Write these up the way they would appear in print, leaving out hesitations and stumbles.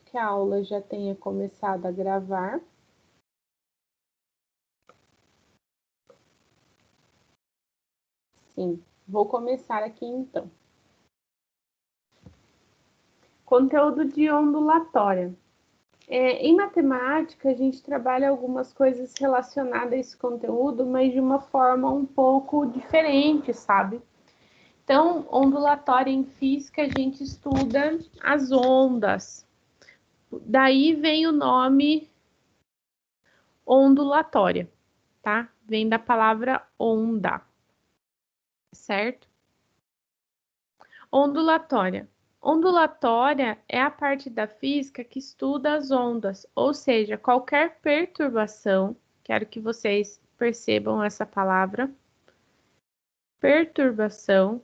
que a aula já tenha começado a gravar. Sim, vou começar aqui então. Conteúdo de ondulatória. Em matemática, a gente trabalha algumas coisas relacionadas a esse conteúdo, mas de uma forma um pouco diferente, sabe? Então, ondulatória em física, a gente estuda as ondas. Daí vem o nome ondulatória, tá? Vem da palavra onda, certo? Ondulatória. Ondulatória é a parte da física que estuda as ondas, ou seja, qualquer perturbação, quero que vocês percebam essa palavra, perturbação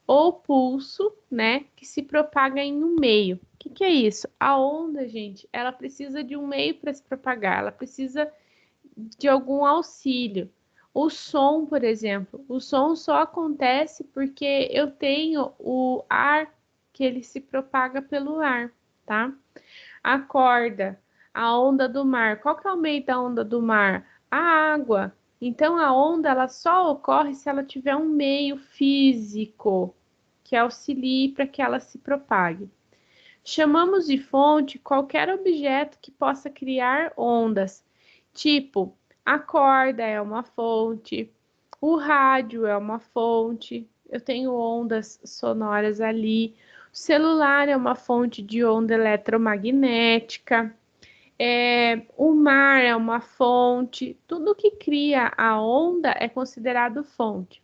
ou pulso, né, que se propaga em um meio. O que é isso? A onda, gente, ela precisa de um meio para se propagar, ela precisa de algum auxílio. O som, por exemplo, o som só acontece porque eu tenho o ar que ele se propaga pelo ar, tá? A corda, a onda do mar. Qual que é o meio da onda do mar? A água. Então a onda ela só ocorre se ela tiver um meio físico que auxilie para que ela se propague. Chamamos de fonte qualquer objeto que possa criar ondas, tipo a corda é uma fonte, o rádio é uma fonte, eu tenho ondas sonoras ali, o celular é uma fonte de onda eletromagnética, o mar é uma fonte, tudo que cria a onda é considerado fonte.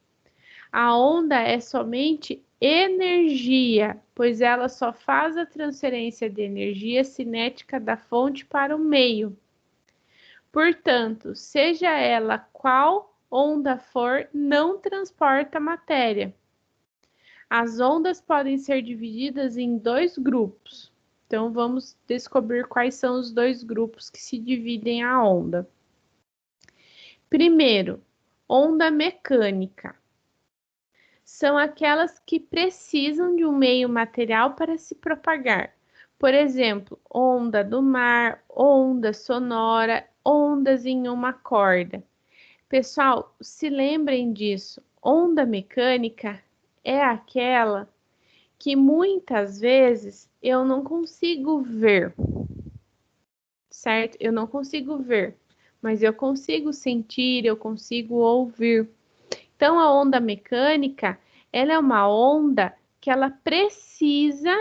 A onda é somente energia, pois ela só faz a transferência de energia cinética da fonte para o meio. Portanto, seja ela qual onda for, não transporta matéria. As ondas podem ser divididas em dois grupos. Então, vamos descobrir quais são os dois grupos que se dividem a onda. Primeiro, onda mecânica. São aquelas que precisam de um meio material para se propagar. Por exemplo, onda do mar, onda sonora, ondas em uma corda. Pessoal, se lembrem disso. Onda mecânica é aquela que muitas vezes eu não consigo ver, certo? Eu não consigo ver, mas eu consigo sentir, eu consigo ouvir. Então, a onda mecânica, ela é uma onda que ela precisa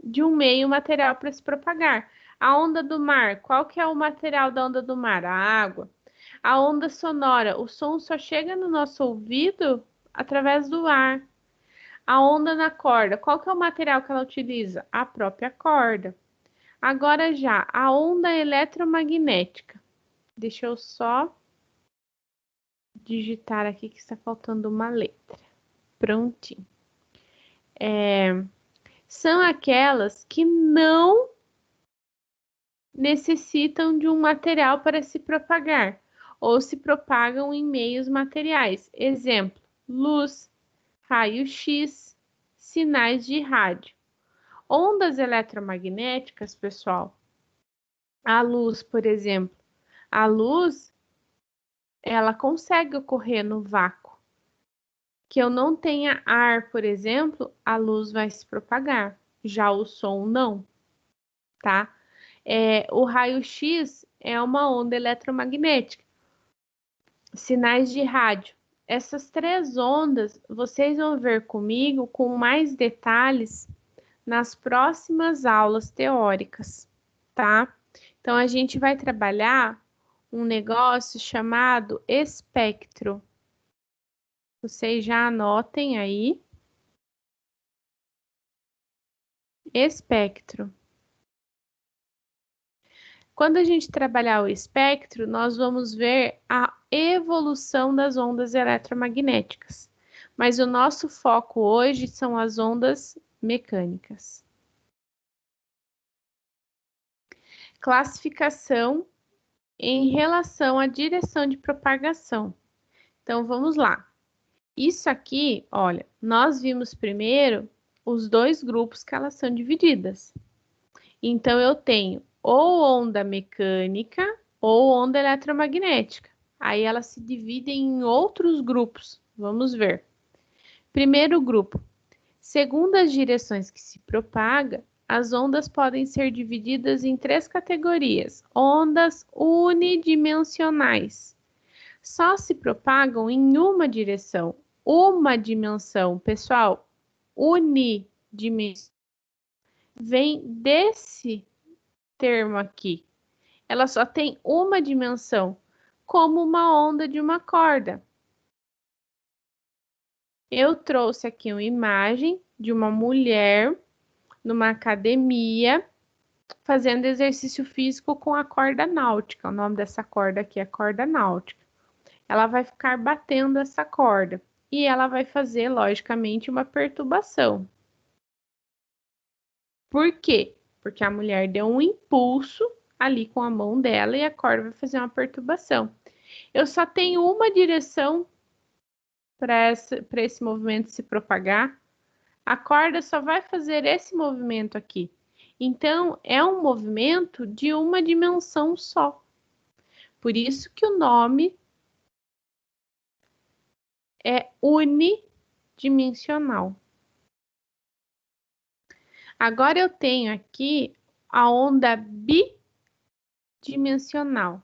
de um meio material para se propagar. A onda do mar, qual que é o material da onda do mar? A água. A onda sonora, o som só chega no nosso ouvido através do ar. A onda na corda, qual que é o material que ela utiliza? A própria corda. Agora já, a onda eletromagnética. Deixa eu só digitar aqui que está faltando uma letra. Prontinho. São aquelas que não necessitam de um material para se propagar ou se propagam em meios materiais. Exemplo, luz, raio-x, sinais de rádio. Ondas eletromagnéticas, pessoal, a luz, por exemplo, a luz, ela consegue ocorrer no vácuo. Que eu não tenha ar, por exemplo, a luz vai se propagar, já o som não, tá? O raio-x é uma onda eletromagnética. Sinais de rádio. Essas três ondas, vocês vão ver comigo com mais detalhes nas próximas aulas teóricas, tá? Então, a gente vai trabalhar um negócio chamado espectro. Vocês já anotem aí. Espectro. Quando a gente trabalhar o espectro, nós vamos ver a evolução das ondas eletromagnéticas. Mas o nosso foco hoje são as ondas mecânicas. Classificação em relação à direção de propagação. Então, vamos lá. Isso aqui, olha, nós vimos primeiro os dois grupos que elas são divididas. Então, eu tenho ou onda mecânica ou onda eletromagnética. Aí elas se dividem em outros grupos. Vamos ver. Primeiro grupo. Segundo as direções que se propaga, as ondas podem ser divididas em 3 categorias. Ondas unidimensionais. Só se propagam em uma direção. Uma dimensão, pessoal, unidimensional. Vem desse termo aqui. Ela só tem uma dimensão, como uma onda de uma corda. Eu trouxe aqui uma imagem de uma mulher numa academia fazendo exercício físico com a corda náutica. O nome dessa corda aqui é corda náutica. Ela vai ficar batendo essa corda e ela vai fazer, logicamente, uma perturbação. Por quê? Porque a mulher deu um impulso ali com a mão dela e a corda vai fazer uma perturbação. Eu só tenho uma direção para esse movimento se propagar. A corda só vai fazer esse movimento aqui. Então, é um movimento de uma dimensão só. Por isso que o nome é unidimensional. Agora eu tenho aqui a onda bidimensional.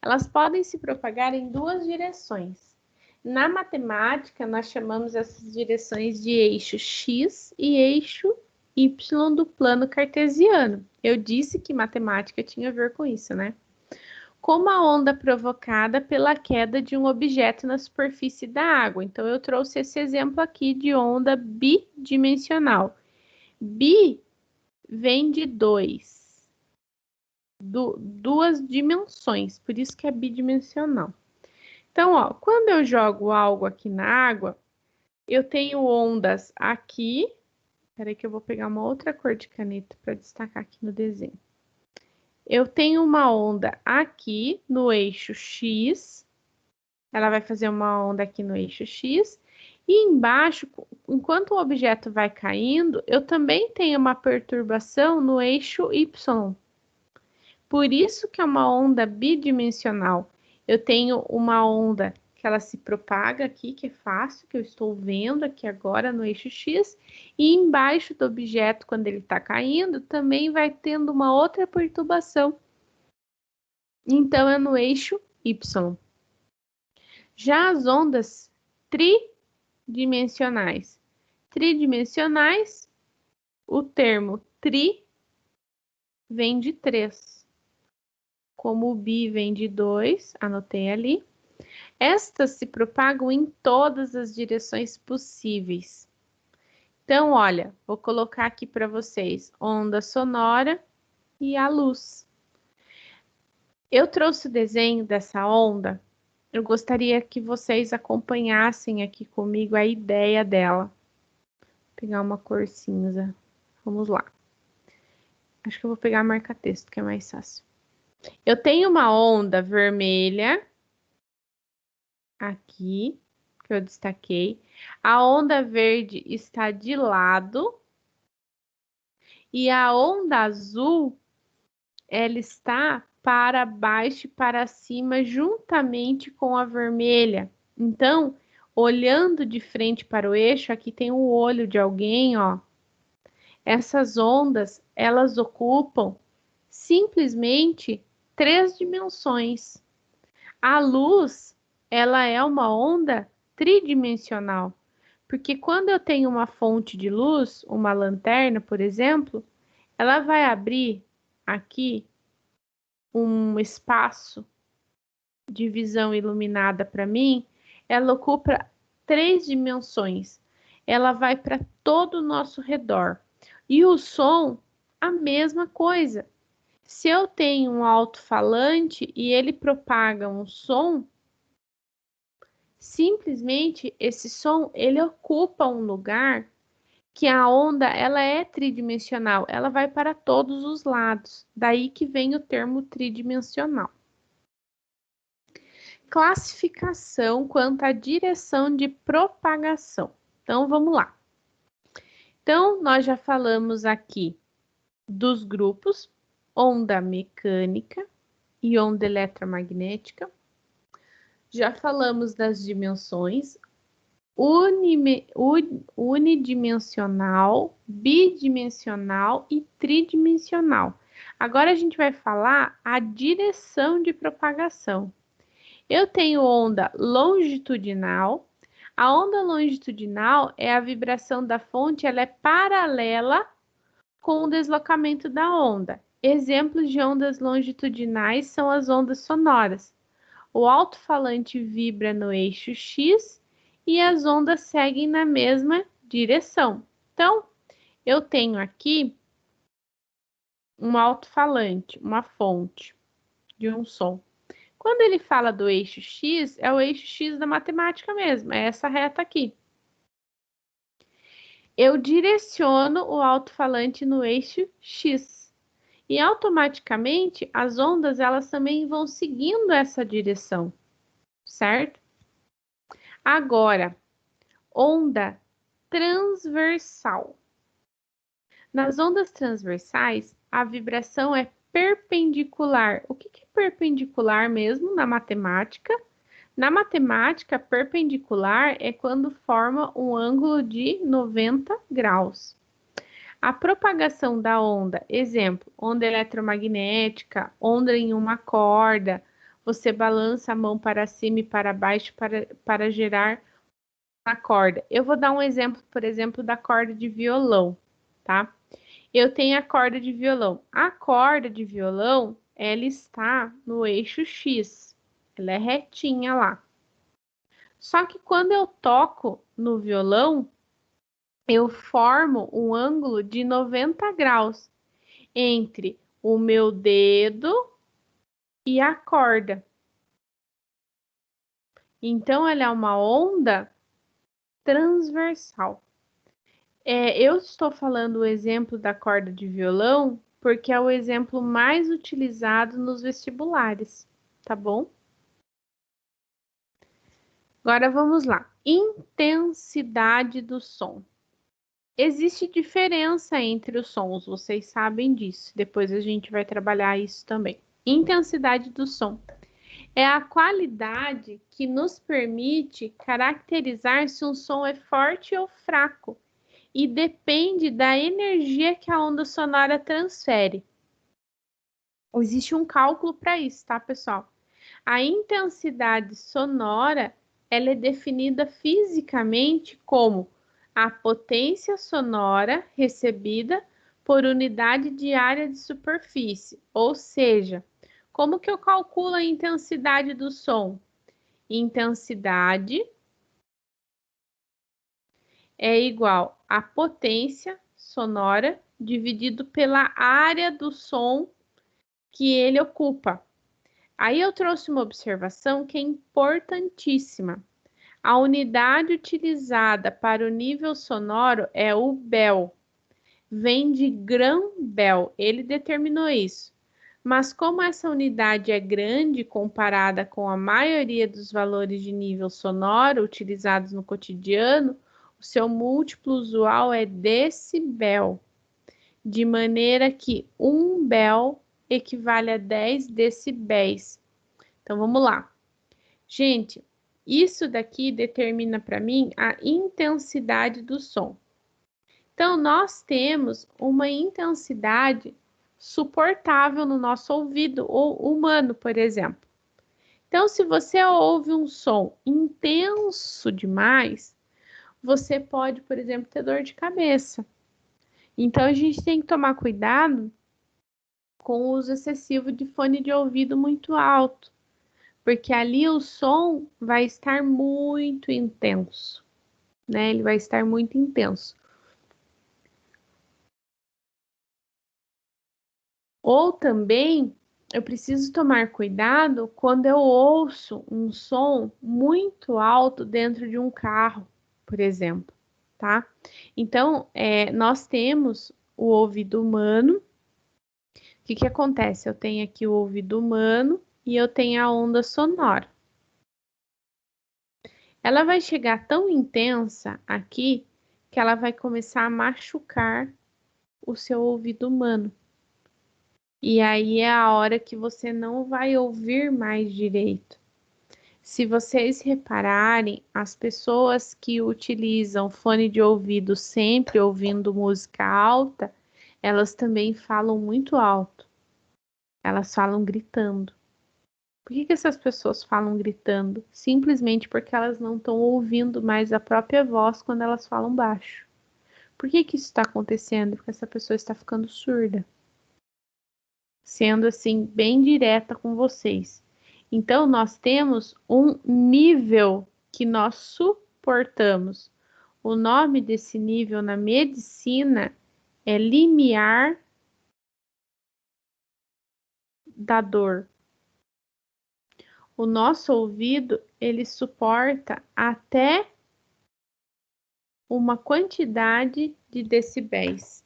Elas podem se propagar em 2 direções. Na matemática, nós chamamos essas direções de eixo X e eixo Y do plano cartesiano. Eu disse que matemática tinha a ver com isso, né? Como a onda provocada pela queda de um objeto na superfície da água. Então, eu trouxe esse exemplo aqui de onda bidimensional. Bi vem de 2, duas dimensões, por isso que é bidimensional. Então, ó, quando eu jogo algo aqui na água, eu tenho ondas aqui. Espera aí que eu vou pegar uma outra cor de caneta para destacar aqui no desenho. Eu tenho uma onda aqui no eixo X. Ela vai fazer uma onda aqui no eixo X. E embaixo, enquanto o objeto vai caindo, eu também tenho uma perturbação no eixo Y. Por isso que é uma onda bidimensional. Eu tenho uma onda que ela se propaga aqui, que é fácil, que eu estou vendo aqui agora no eixo X, e embaixo do objeto, quando ele está caindo, também vai tendo uma outra perturbação. Então, é no eixo Y. Já as ondas tridimensionais. Tridimensionais, o termo tri vem de 3. Como o bi vem de 2, anotei ali. Estas se propagam em todas as direções possíveis. Então, olha, vou colocar aqui para vocês onda sonora e a luz. Eu trouxe o desenho dessa onda. Eu gostaria que vocês acompanhassem aqui comigo a ideia dela. Vou pegar uma cor cinza. Vamos lá. Acho que eu vou pegar marca-texto, que é mais fácil. Eu tenho uma onda vermelha aqui, que eu destaquei. A onda verde está de lado. E a onda azul, ela está para baixo e para cima, juntamente com a vermelha. Então, olhando de frente para o eixo, aqui tem o olho de alguém, ó. Essas ondas, elas ocupam simplesmente 3 dimensões. A luz, ela é uma onda tridimensional, porque quando eu tenho uma fonte de luz, uma lanterna, por exemplo, ela vai abrir aqui um espaço de visão iluminada para mim, ela ocupa 3 dimensões. Ela vai para todo o nosso redor. E o som, a mesma coisa. Se eu tenho um alto-falante e ele propaga um som, simplesmente esse som ele ocupa um lugar que a onda ela é tridimensional, ela vai para todos os lados. Daí que vem o termo tridimensional. Classificação quanto à direção de propagação. Então vamos lá. Então nós já falamos aqui dos grupos onda mecânica e onda eletromagnética. Já falamos das dimensões unidimensional, bidimensional e tridimensional. Agora a gente vai falar a direção de propagação. Eu tenho onda longitudinal. A onda longitudinal é a vibração da fonte, ela é paralela com o deslocamento da onda. Exemplos de ondas longitudinais são as ondas sonoras. O alto-falante vibra no eixo X e as ondas seguem na mesma direção. Então, eu tenho aqui um alto-falante, uma fonte de um som. Quando ele fala do eixo X, é o eixo X da matemática mesmo, é essa reta aqui. Eu direciono o alto-falante no eixo X. E automaticamente as ondas elas também vão seguindo essa direção, certo? Agora, onda transversal. Nas ondas transversais, a vibração é perpendicular. O que é perpendicular mesmo na matemática? Na matemática, perpendicular é quando forma um ângulo de 90 graus. A propagação da onda, exemplo, onda eletromagnética, onda em uma corda, você balança a mão para cima e para baixo para gerar uma corda. Eu vou dar um exemplo, por exemplo, da corda de violão, tá? Eu tenho a corda de violão. A corda de violão, ela está no eixo X, ela é retinha lá. Só que quando eu toco no violão, eu formo um ângulo de 90 graus entre o meu dedo e a corda. Então, ela é uma onda transversal. Eu estou falando o exemplo da corda de violão porque é o exemplo mais utilizado nos vestibulares, tá bom? Agora vamos lá. Intensidade do som. Existe diferença entre os sons, vocês sabem disso. Depois a gente vai trabalhar isso também. Intensidade do som é a qualidade que nos permite caracterizar se um som é forte ou fraco e depende da energia que a onda sonora transfere. Existe um cálculo para isso, tá, pessoal? A intensidade sonora, ela é definida fisicamente como a potência sonora recebida por unidade de área de superfície, ou seja, como que eu calculo a intensidade do som? Intensidade é igual a potência sonora dividido pela área do som que ele ocupa. Aí eu trouxe uma observação que é importantíssima. A unidade utilizada para o nível sonoro é o Bell. Vem de Graham-Bell, ele determinou isso. Mas como essa unidade é grande comparada com a maioria dos valores de nível sonoro utilizados no cotidiano, o seu múltiplo usual é decibel, de maneira que 1 Bell equivale a 10 decibéis. Então vamos lá. Gente, isso daqui determina para mim a intensidade do som. Então, nós temos uma intensidade suportável no nosso ouvido ou humano, por exemplo. Então, se você ouve um som intenso demais, você pode, por exemplo, ter dor de cabeça. Então, a gente tem que tomar cuidado com o uso excessivo de fone de ouvido muito alto, porque ali o som vai estar muito intenso, né? Ele vai estar muito intenso. Ou também eu preciso tomar cuidado quando eu ouço um som muito alto dentro de um carro, por exemplo, tá? Então, nós temos o ouvido humano. O que que acontece? Eu tenho aqui o ouvido humano e eu tenho a onda sonora. Ela vai chegar tão intensa aqui que ela vai começar a machucar o seu ouvido humano. E aí é a hora que você não vai ouvir mais direito. Se vocês repararem, as pessoas que utilizam fone de ouvido sempre ouvindo música alta, elas também falam muito alto. Elas falam gritando. Por que essas pessoas falam gritando? Simplesmente porque elas não estão ouvindo mais a própria voz quando elas falam baixo. Por que isso está acontecendo? Porque essa pessoa está ficando surda. Sendo assim, bem direta com vocês. Então, nós temos um nível que nós suportamos. O nome desse nível na medicina é limiar da dor. O nosso ouvido, ele suporta até uma quantidade de decibéis.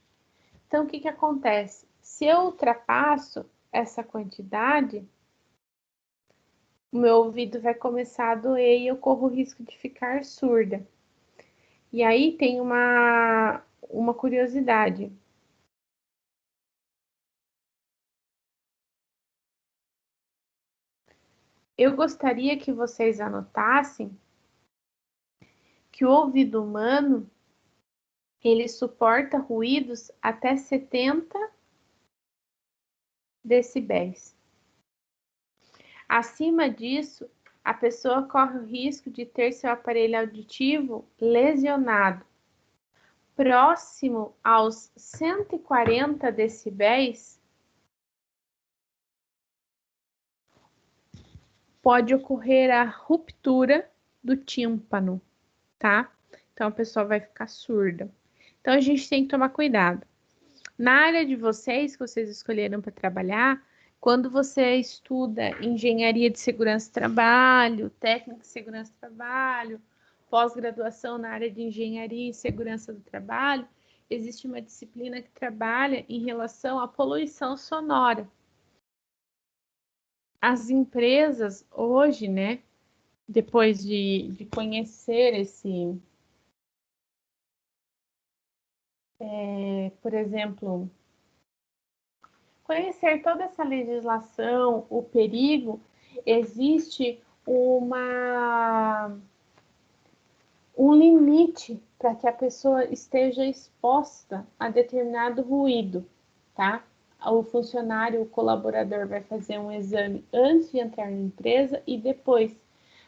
Então, o que acontece? Se eu ultrapasso essa quantidade, o meu ouvido vai começar a doer e eu corro o risco de ficar surda. E aí tem uma curiosidade. Eu gostaria que vocês anotassem que o ouvido humano, ele suporta ruídos até 70 decibéis. Acima disso, a pessoa corre o risco de ter seu aparelho auditivo lesionado. Próximo aos 140 decibéis, pode ocorrer a ruptura do tímpano, tá? Então a pessoa vai ficar surda. Então a gente tem que tomar cuidado. Na área de vocês, que vocês escolheram para trabalhar, quando você estuda engenharia de segurança do trabalho, técnica de segurança do trabalho, pós-graduação na área de engenharia e segurança do trabalho, existe uma disciplina que trabalha em relação à poluição sonora. As empresas hoje, né, depois de conhecer por exemplo, conhecer toda essa legislação, o perigo, existe um limite para que a pessoa esteja exposta a determinado ruído, tá? O funcionário, o colaborador vai fazer um exame antes de entrar na empresa e depois,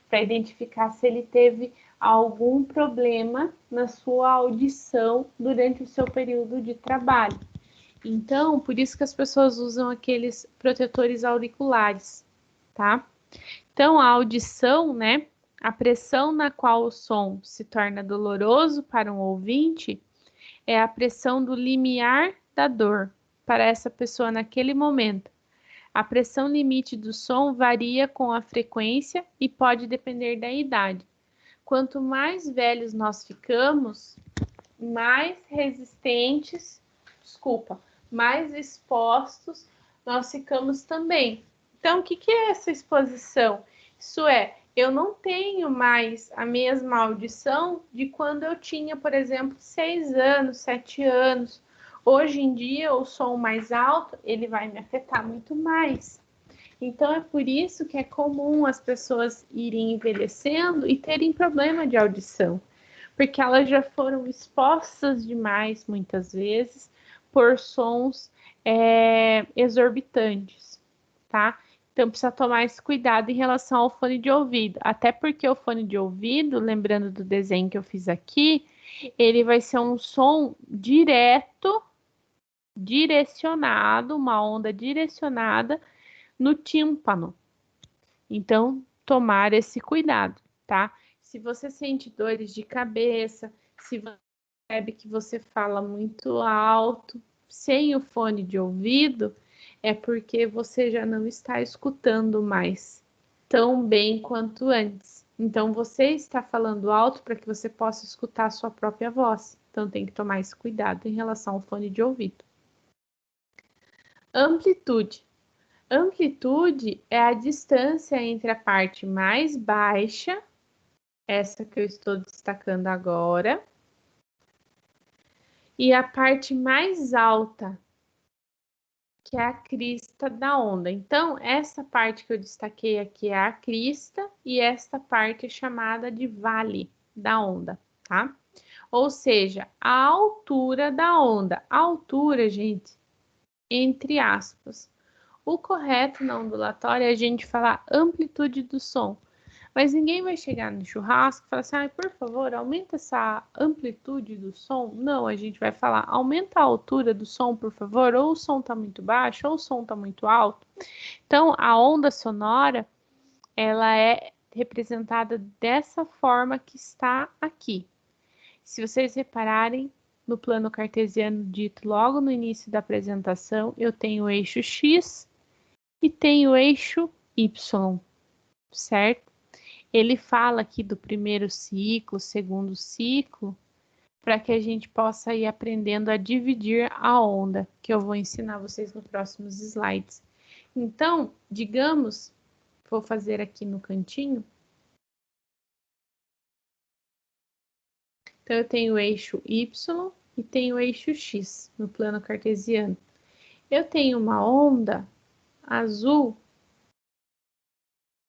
para identificar se ele teve algum problema na sua audição durante o seu período de trabalho. Então, por isso que as pessoas usam aqueles protetores auriculares, tá? Então, a audição, né? A pressão na qual o som se torna doloroso para um ouvinte é a pressão do limiar da dor para essa pessoa naquele momento. A pressão limite do som varia com a frequência e pode depender da idade. Quanto mais velhos nós ficamos, mais resistentes, mais expostos nós ficamos também. Então, o que é essa exposição? Isso é, eu não tenho mais a mesma audição de quando eu tinha, por exemplo, 6 anos, 7 anos. Hoje em dia, o som mais alto, ele vai me afetar muito mais. Então, é por isso que é comum as pessoas irem envelhecendo e terem problema de audição, porque elas já foram expostas demais, muitas vezes, por sons exorbitantes, tá? Então, precisa tomar esse cuidado em relação ao fone de ouvido. Até porque o fone de ouvido, lembrando do desenho que eu fiz aqui, ele vai ser um som direto, direcionado, uma onda direcionada no tímpano. Então, tomar esse cuidado, tá? Se você sente dores de cabeça, se você percebe que você fala muito alto, sem o fone de ouvido, é porque você já não está escutando mais tão bem quanto antes. Então, você está falando alto para que você possa escutar a sua própria voz. Então, tem que tomar esse cuidado em relação ao fone de ouvido. Amplitude. Amplitude é a distância entre a parte mais baixa, essa que eu estou destacando agora, e a parte mais alta, que é a crista da onda. Então, essa parte que eu destaquei aqui é a crista e esta parte é chamada de vale da onda, tá? Ou seja, a altura da onda. A altura, gente, entre aspas. O correto na ondulatória é a gente falar amplitude do som. Mas ninguém vai chegar no churrasco e falar assim, por favor, aumenta essa amplitude do som. Não, a gente vai falar, aumenta a altura do som, por favor, ou o som está muito baixo, ou o som está muito alto. Então, a onda sonora, ela é representada dessa forma que está aqui. Se vocês repararem, no plano cartesiano dito logo no início da apresentação, eu tenho o eixo X e tenho o eixo Y, certo? Ele fala aqui do primeiro ciclo, segundo ciclo, para que a gente possa ir aprendendo a dividir a onda, que eu vou ensinar vocês nos próximos slides. Então, digamos, vou fazer aqui no cantinho. Então, eu tenho o eixo Y e tenho o eixo X no plano cartesiano. Eu tenho uma onda azul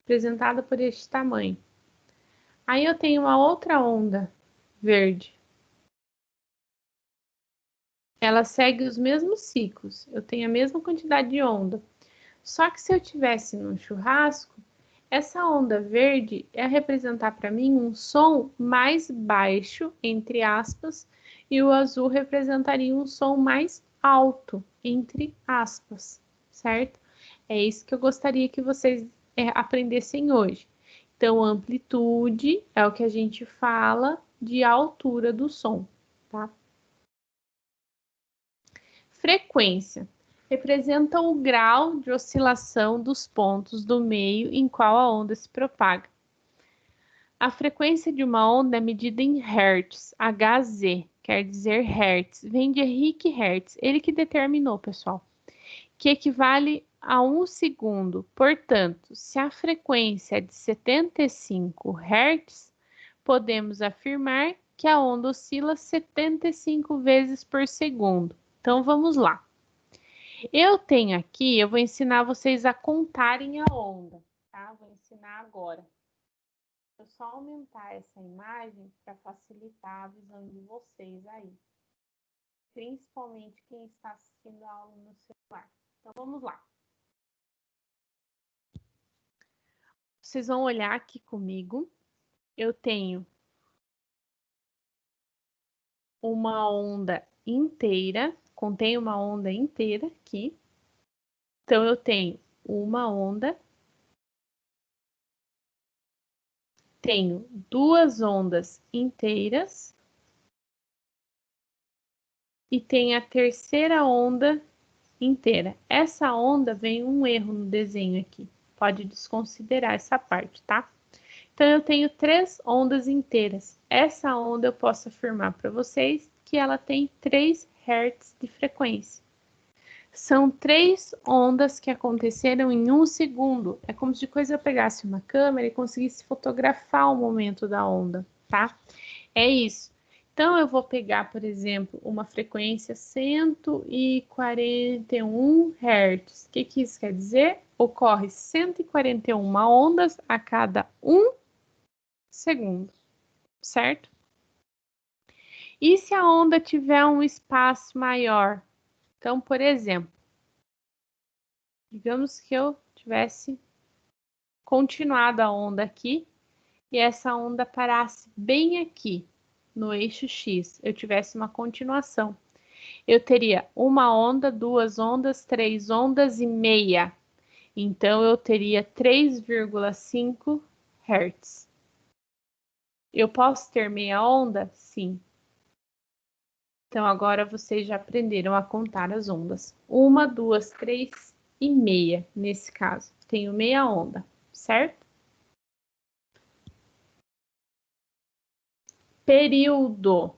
representada por este tamanho. Aí eu tenho uma outra onda verde. Ela segue os mesmos ciclos. Eu tenho a mesma quantidade de onda. Só que se eu tivesse num churrasco, essa onda verde ia representar para mim um som mais baixo, entre aspas, e o azul representaria um som mais alto, entre aspas, certo? É isso que eu gostaria que vocês aprendessem hoje. Então, amplitude é o que a gente fala de altura do som, tá? Frequência representa o grau de oscilação dos pontos do meio em qual a onda se propaga. A frequência de uma onda é medida em Hertz, Hz, quer dizer Hertz, vem de Henrique Hertz, ele que determinou, pessoal, que equivale a 1 segundo. Portanto, se a frequência é de 75 Hz, podemos afirmar que a onda oscila 75 vezes por segundo. Então, vamos lá. Eu tenho aqui, eu vou ensinar vocês a contarem a onda, tá? Vou ensinar agora. Vou só aumentar essa imagem para facilitar a visão de vocês aí. Principalmente quem está assistindo a aula no celular. Então, vamos lá. Vocês vão olhar aqui comigo. Eu tenho uma onda inteira, contém uma onda inteira aqui. Então, eu tenho uma onda, tenho duas ondas inteiras e tenho a terceira onda inteira. Essa onda vem um erro no desenho aqui, pode desconsiderar essa parte, tá? Então, eu tenho três ondas inteiras. Essa onda eu posso afirmar para vocês que ela tem 3 Hz de frequência. São 3 ondas que aconteceram em 1 segundo. É como se depois eu pegasse uma câmera e conseguisse fotografar o momento da onda, tá? É isso. Então, eu vou pegar, por exemplo, uma frequência 141 Hz. O que isso quer dizer? Ocorre 141 ondas a cada 1 segundo, certo? E se a onda tiver um espaço maior? Então, por exemplo, digamos que eu tivesse continuado a onda aqui e essa onda parasse bem aqui, no eixo X, eu tivesse uma continuação. Eu teria uma onda, duas ondas, 3 ondas e meia. Então, eu teria 3,5 Hz. Eu posso ter meia onda? Sim. Então, agora vocês já aprenderam a contar as ondas. 1, 2, 3 e meia, nesse caso. Tenho meia onda, certo? Período.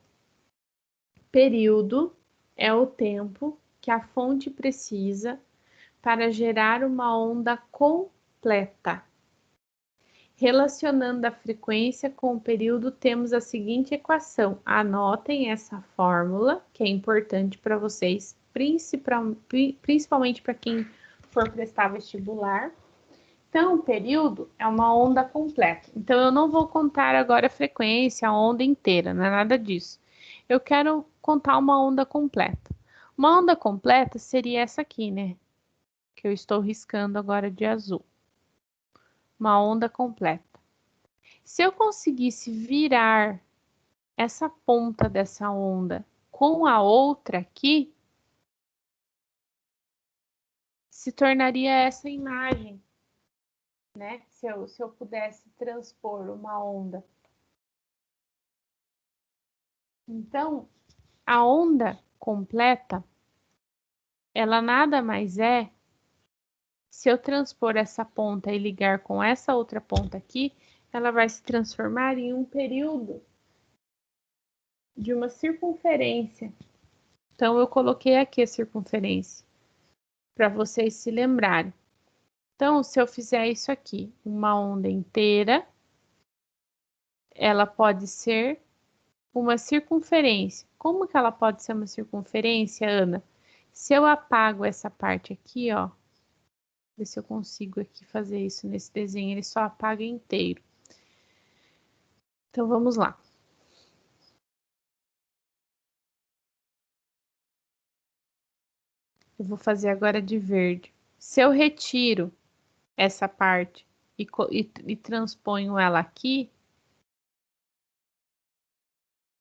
Período é o tempo que a fonte precisa para gerar uma onda completa. Relacionando a frequência com o período, temos a seguinte equação. Anotem essa fórmula, que é importante para vocês, principalmente para quem for prestar vestibular. Então, o período é uma onda completa. Então, eu não vou contar agora a frequência, a onda inteira, não é nada disso. Eu quero contar uma onda completa. Uma onda completa seria essa aqui, né? Que eu estou riscando agora de azul. Uma onda completa. Se eu conseguisse virar essa ponta dessa onda com a outra aqui, se tornaria essa imagem, né? Se eu pudesse transpor uma onda. Então, a onda completa, ela nada mais é, se eu transpor essa ponta e ligar com essa outra ponta aqui, ela vai se transformar em um período de uma circunferência. Então, eu coloquei aqui a circunferência, para vocês se lembrarem. Então, se eu fizer isso aqui, uma onda inteira, ela pode ser uma circunferência. Como que ela pode ser uma circunferência, Ana? Se eu apago essa parte aqui, ó, ver se eu consigo aqui fazer isso nesse desenho, ele só apaga inteiro. Então, vamos lá. Eu vou fazer agora de verde. Se eu retiro essa parte e transponho ela aqui,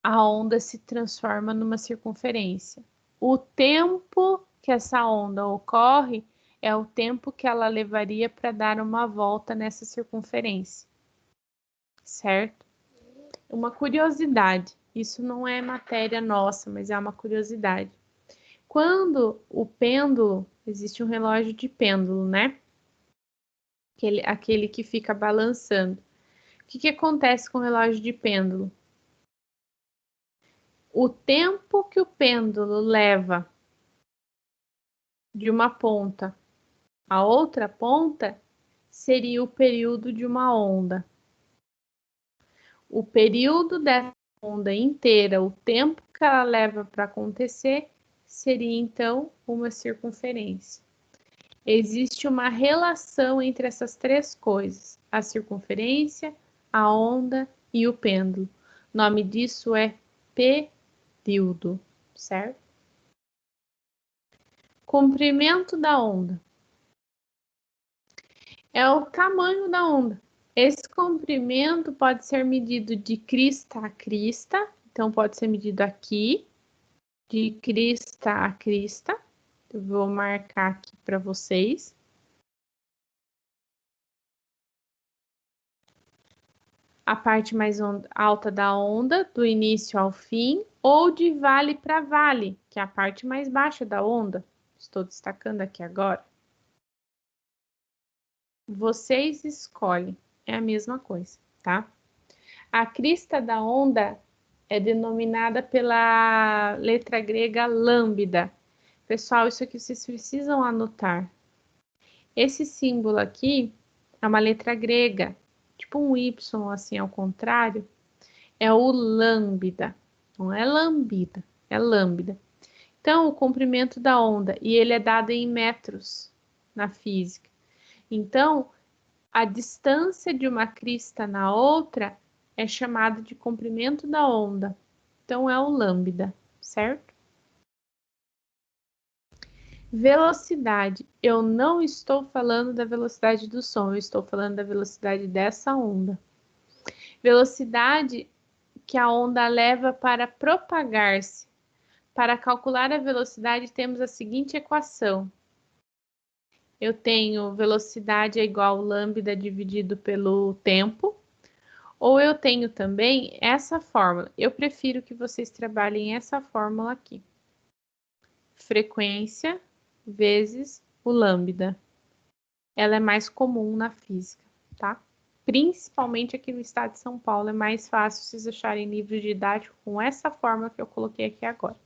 a onda se transforma numa circunferência. O tempo que essa onda ocorre é o tempo que ela levaria para dar uma volta nessa circunferência, certo? Uma curiosidade, isso não é matéria nossa, mas é uma curiosidade. Quando o pêndulo, existe um relógio de pêndulo, né? Aquele que fica balançando. O que acontece com o relógio de pêndulo? O tempo que o pêndulo leva de uma ponta a outra ponta seria o período de uma onda. O período dessa onda inteira, o tempo que ela leva para acontecer, seria então uma circunferência. Existe uma relação entre essas três coisas: a circunferência, a onda e o pêndulo. O nome disso é período, certo? Comprimento da onda é o tamanho da onda. Esse comprimento pode ser medido de crista a crista, então pode ser medido aqui, de crista a crista. Eu vou marcar aqui para vocês. A parte mais alta da onda, do início ao fim, ou de vale para vale, que é a parte mais baixa da onda. Estou destacando aqui agora. Vocês escolhem, é a mesma coisa, tá? A crista da onda é denominada pela letra grega lambda. Pessoal, isso aqui vocês precisam anotar. Esse símbolo aqui é uma letra grega, tipo um Y assim ao contrário, é o lambda. Não é lambda, é lambda. Então, o comprimento da onda, e ele é dado em metros na física. Então, a distância de uma crista na outra é chamada de comprimento da onda. Então, é o lambda, certo? Velocidade. Eu não estou falando da velocidade do som, eu estou falando da velocidade dessa onda. Velocidade que a onda leva para propagar-se. Para calcular a velocidade, temos a seguinte equação. Eu tenho velocidade é igual a lambda dividido pelo tempo, ou eu tenho também essa fórmula. Eu prefiro que vocês trabalhem essa fórmula aqui. Frequência vezes o lambda. Ela é mais comum na física, tá? Principalmente aqui no estado de São Paulo, é mais fácil vocês acharem livros didáticos com essa fórmula que eu coloquei aqui agora.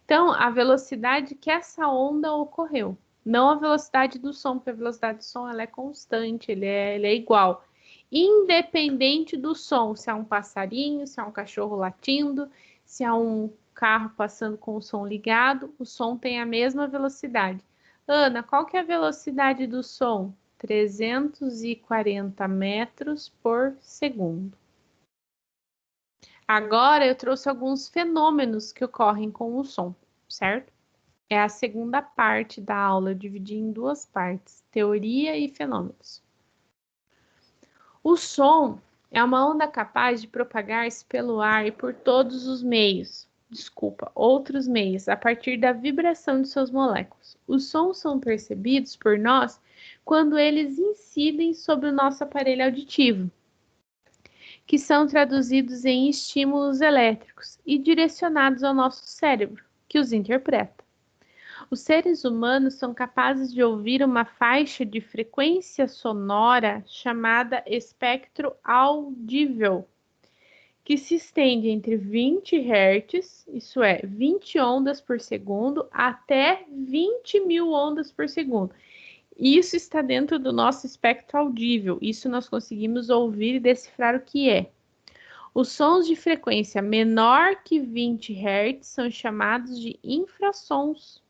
Então, a velocidade que essa onda ocorreu, não a velocidade do som, porque a velocidade do som ela é constante, ele é igual. independente do som, se é um passarinho, se é um cachorro latindo, se é um carro passando com o som ligado, o som tem a mesma velocidade. Ana, qual que é a velocidade do som? 340 metros por segundo. Agora eu trouxe alguns fenômenos que ocorrem com o som, certo? É a segunda parte da aula, eu dividi em duas partes, teoria e fenômenos. O som é uma onda capaz de propagar-se pelo ar e por todos os outros meios, a partir da vibração de suas moléculas. Os sons são percebidos por nós quando eles incidem sobre o nosso aparelho auditivo, que são traduzidos em estímulos elétricos e direcionados ao nosso cérebro, que os interpreta. Os seres humanos são capazes de ouvir uma faixa de frequência sonora chamada espectro audível, que se estende entre 20 Hz, isso é, 20 ondas por segundo, até 20.000 ondas por segundo. Isso está dentro do nosso espectro audível, isso nós conseguimos ouvir e decifrar o que é. Os sons de frequência menor que 20 Hz são chamados de infrassons,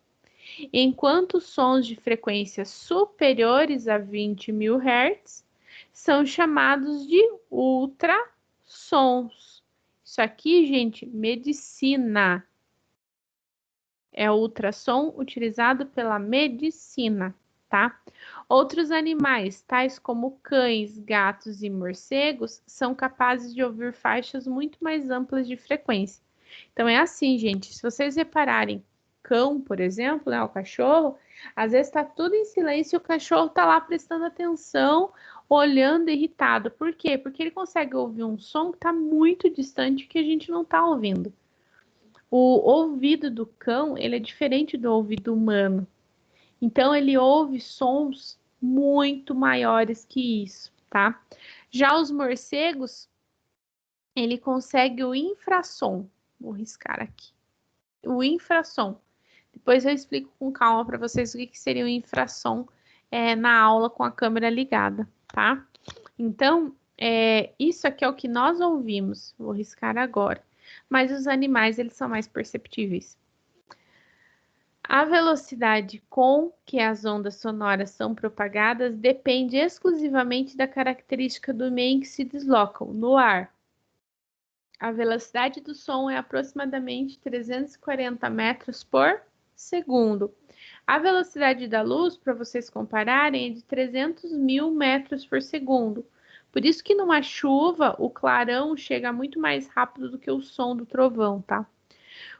enquanto os sons de frequência superiores a 20.000 Hz são chamados de ultrassons. Isso aqui, gente, medicina. É o ultrassom utilizado pela medicina, tá? Outros animais, tais como cães, gatos e morcegos, são capazes de ouvir faixas muito mais amplas de frequência. Então é assim, gente, se vocês repararem, cão, por exemplo, né, o cachorro, às vezes está tudo em silêncio e o cachorro está lá prestando atenção, olhando irritado. Por quê? Porque ele consegue ouvir um som que está muito distante que a gente não está ouvindo. O ouvido do cão, ele é diferente do ouvido humano. Então, ele ouve sons muito maiores que isso, tá? Já os morcegos, ele consegue o infrassom. Vou riscar aqui. O infrassom. Depois eu explico com calma para vocês o que seria o infrassom na aula com a câmera ligada, tá? Então, isso aqui é o que nós ouvimos. Vou riscar agora. Mas os animais, eles são mais perceptíveis. A velocidade com que as ondas sonoras são propagadas depende exclusivamente da característica do meio em que se deslocam, no ar. A velocidade do som é aproximadamente 340 metros por segundo. A velocidade da luz, para vocês compararem, é de 300.000 metros por segundo. Por isso que numa chuva, o clarão chega muito mais rápido do que o som do trovão, tá?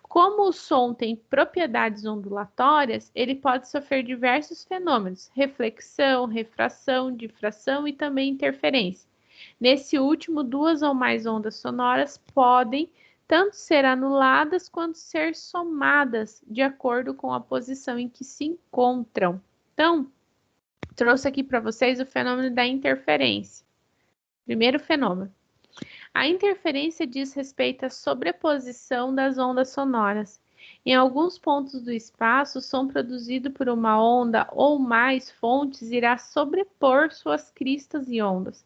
Como o som tem propriedades ondulatórias, ele pode sofrer diversos fenômenos: reflexão, refração, difração e também interferência. Nesse último, duas ou mais ondas sonoras podem tanto ser anuladas quanto ser somadas, de acordo com a posição em que se encontram. Então, trouxe aqui para vocês o fenômeno da interferência. Primeiro fenômeno. A interferência diz respeito à sobreposição das ondas sonoras. Em alguns pontos do espaço, o som produzido por uma onda ou mais fontes irá sobrepor suas cristas e ondas,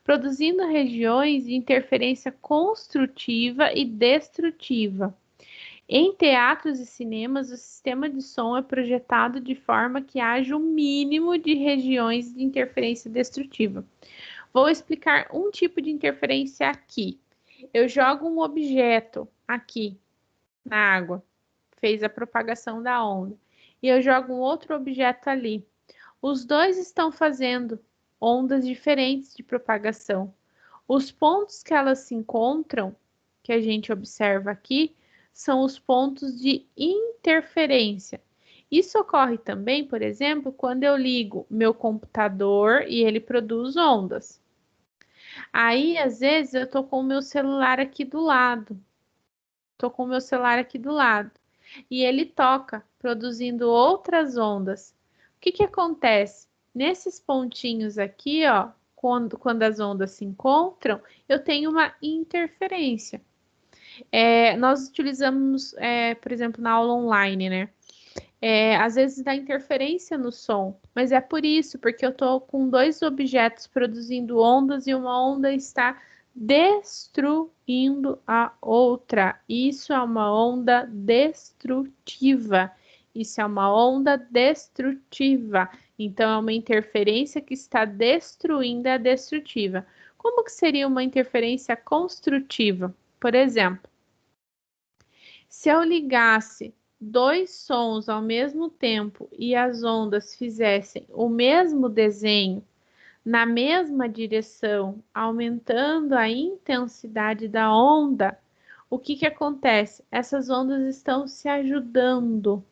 produzindo regiões de interferência construtiva e destrutiva. Em teatros e cinemas, o sistema de som é projetado de forma que haja um mínimo de regiões de interferência destrutiva. Vou explicar um tipo de interferência aqui. Eu jogo um objeto aqui na água, fez a propagação da onda, e eu jogo um outro objeto ali. Os dois estão fazendo ondas diferentes de propagação. Os pontos que elas se encontram, que a gente observa aqui, são os pontos de interferência. Isso ocorre também, por exemplo, quando eu ligo meu computador e ele produz ondas. Aí, às vezes, eu tô com o meu celular aqui do lado. E ele toca, produzindo outras ondas. O que acontece? Nesses pontinhos aqui, ó, quando as ondas se encontram, eu tenho uma interferência. Nós utilizamos, por exemplo, na aula online, né? Às vezes dá interferência no som, mas é por isso, porque eu estou com dois objetos produzindo ondas e uma onda está destruindo a outra. Isso é uma onda destrutiva. Isso é uma onda destrutiva. Então, é uma interferência que está destruindo a destrutiva. Como que seria uma interferência construtiva? Por exemplo, se eu ligasse dois sons ao mesmo tempo e as ondas fizessem o mesmo desenho na mesma direção, aumentando a intensidade da onda, o que que acontece? Essas ondas estão se ajudando.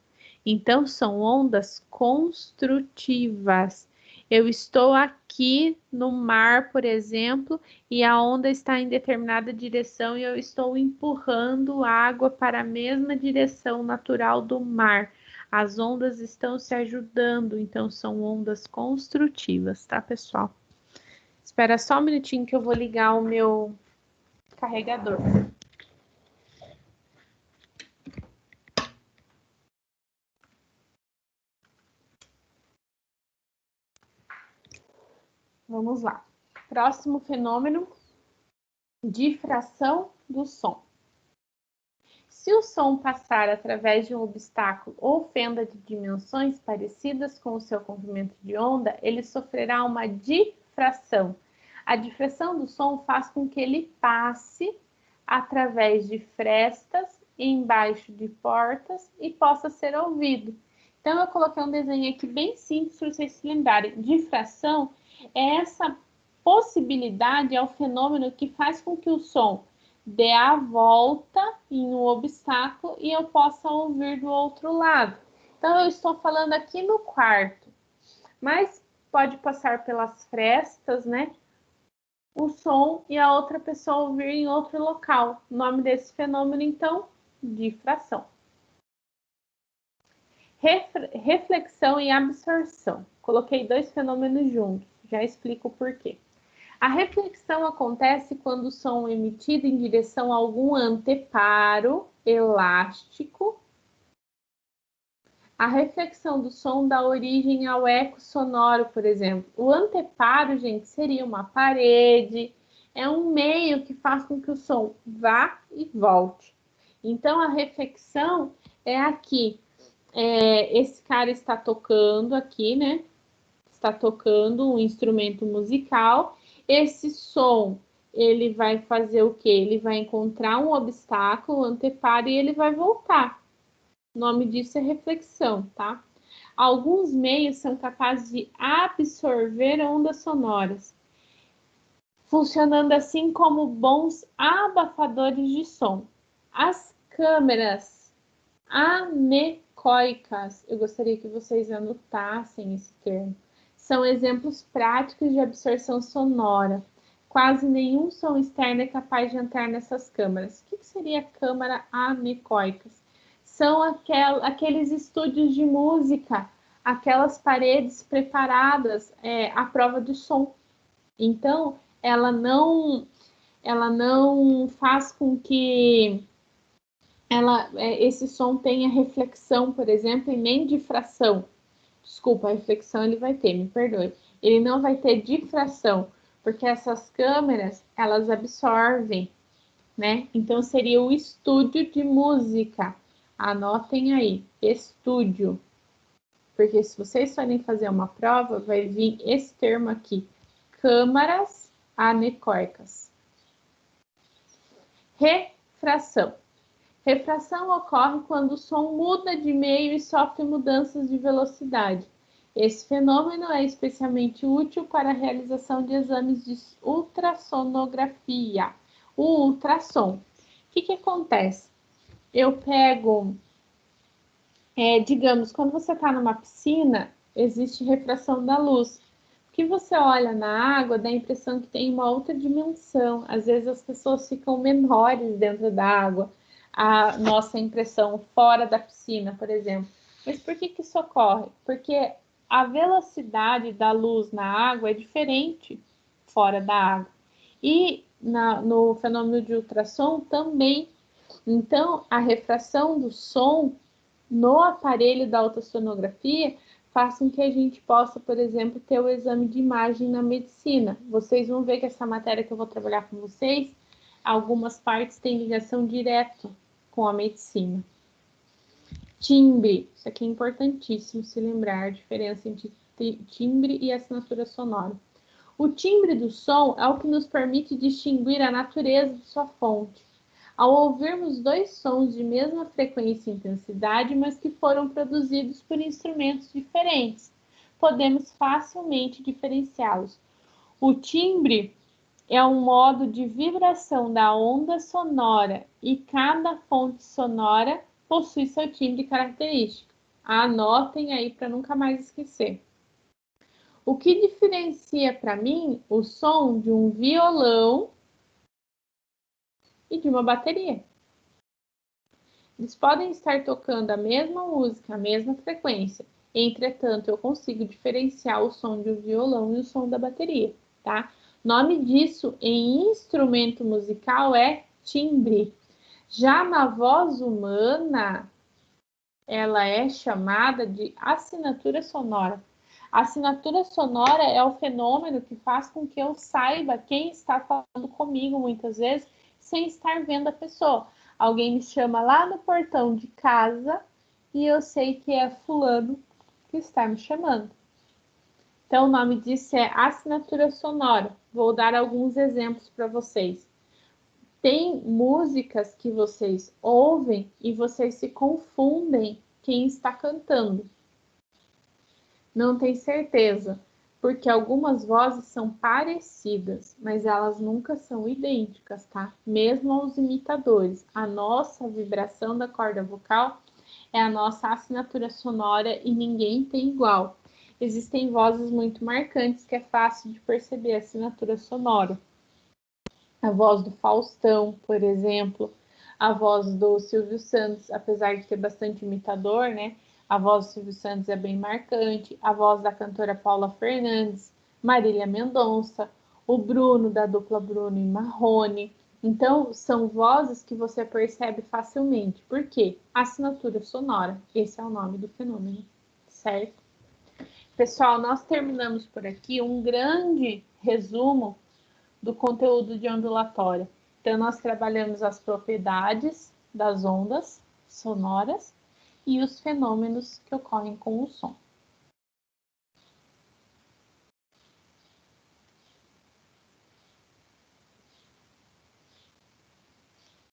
Então, são ondas construtivas. Eu estou aqui no mar, por exemplo, e a onda está em determinada direção e eu estou empurrando água para a mesma direção natural do mar. As ondas estão se ajudando, então são ondas construtivas, tá, pessoal? Espera só um minutinho que eu vou ligar o meu carregador. Vamos lá. Próximo fenômeno, difração do som. Se o som passar através de um obstáculo ou fenda de dimensões parecidas com o seu comprimento de onda, ele sofrerá uma difração. A difração do som faz com que ele passe através de frestas, embaixo de portas e possa ser ouvido. Então, eu coloquei um desenho aqui bem simples para vocês se lembrarem. Difração é essa possibilidade, é o fenômeno que faz com que o som dê a volta em um obstáculo e eu possa ouvir do outro lado. Então, eu estou falando aqui no quarto, mas pode passar pelas frestas, né? O som e a outra pessoa ouvir em outro local. O nome desse fenômeno, então, difração. Reflexão e absorção. Coloquei dois fenômenos juntos, já explico o porquê. A reflexão acontece quando o som é emitido em direção a algum anteparo elástico. A reflexão do som dá origem ao eco sonoro, por exemplo. O anteparo, gente, seria uma parede, é um meio que faz com que o som vá e volte. Então, a reflexão é aqui. Esse cara está tocando aqui, né? Está tocando um instrumento musical. Esse som, ele vai fazer o quê? Ele vai encontrar um obstáculo, um anteparo, e ele vai voltar. O nome disso é reflexão, tá? Alguns meios são capazes de absorver ondas sonoras, funcionando assim como bons abafadores de som. As câmeras anecoicas, eu gostaria que vocês anotassem esse termo, são exemplos práticos de absorção sonora. Quase nenhum som externo é capaz de entrar nessas câmaras. O que seria câmara anecoicas? São aqueles estúdios de música, aquelas paredes preparadas à prova de som. Então, ela não faz com que esse som tenha reflexão, por exemplo, e nem difração. Desculpa, a reflexão ele vai ter, me perdoe. Ele não vai ter difração, porque essas câmeras, elas absorvem, né? Então, seria o estúdio de música. Anotem aí, estúdio. Porque se vocês forem fazer uma prova, vai vir esse termo aqui, câmaras anecoicas. Refração. Refração ocorre quando o som muda de meio e sofre mudanças de velocidade. Esse fenômeno é especialmente útil para a realização de exames de ultrassonografia. O ultrassom. O que acontece? Eu pego, digamos, quando você está numa piscina, existe refração da luz. Que você olha na água, dá a impressão que tem uma outra dimensão. Às vezes as pessoas ficam menores dentro da água. A nossa impressão fora da piscina, por exemplo. Mas por que isso ocorre? Porque a velocidade da luz na água é diferente fora da água. E no fenômeno de ultrassom também. Então, a refração do som no aparelho da ultrassonografia faz com que a gente possa, por exemplo, ter o exame de imagem na medicina. Vocês vão ver que essa matéria que eu vou trabalhar com vocês, algumas partes têm ligação direta com a medicina. Timbre, isso aqui é importantíssimo se lembrar, a diferença entre timbre e assinatura sonora. O timbre do som é o que nos permite distinguir a natureza de sua fonte. Ao ouvirmos dois sons de mesma frequência e intensidade, mas que foram produzidos por instrumentos diferentes, podemos facilmente diferenciá-los. O timbre é um modo de vibração da onda sonora e cada fonte sonora possui seu timbre característico. Anotem aí para nunca mais esquecer. O que diferencia para mim o som de um violão e de uma bateria? Eles podem estar tocando a mesma música, a mesma frequência. Entretanto, eu consigo diferenciar o som de um violão e o som da bateria, tá? O nome disso em instrumento musical é timbre. Já na voz humana, ela é chamada de assinatura sonora. A assinatura sonora é o fenômeno que faz com que eu saiba quem está falando comigo, muitas vezes, sem estar vendo a pessoa. Alguém me chama lá no portão de casa e eu sei que é fulano que está me chamando. Então, o nome disso é assinatura sonora. Vou dar alguns exemplos para vocês. Tem músicas que vocês ouvem e vocês se confundem quem está cantando. Não tem certeza, porque algumas vozes são parecidas, mas elas nunca são idênticas, tá? Mesmo aos imitadores. A nossa vibração da corda vocal é a nossa assinatura sonora e ninguém tem igual. Existem vozes muito marcantes que é fácil de perceber a assinatura sonora. A voz do Faustão, por exemplo, a voz do Silvio Santos, apesar de ter bastante imitador, né? A voz do Silvio Santos é bem marcante, a voz da cantora Paula Fernandes, Marília Mendonça, o Bruno, da dupla Bruno e Marrone. Então, são vozes que você percebe facilmente. Por quê? Assinatura sonora. Esse é o nome do fenômeno, certo? Pessoal, nós terminamos por aqui um grande resumo do conteúdo de ondulatória. Então, nós trabalhamos as propriedades das ondas sonoras e os fenômenos que ocorrem com o som.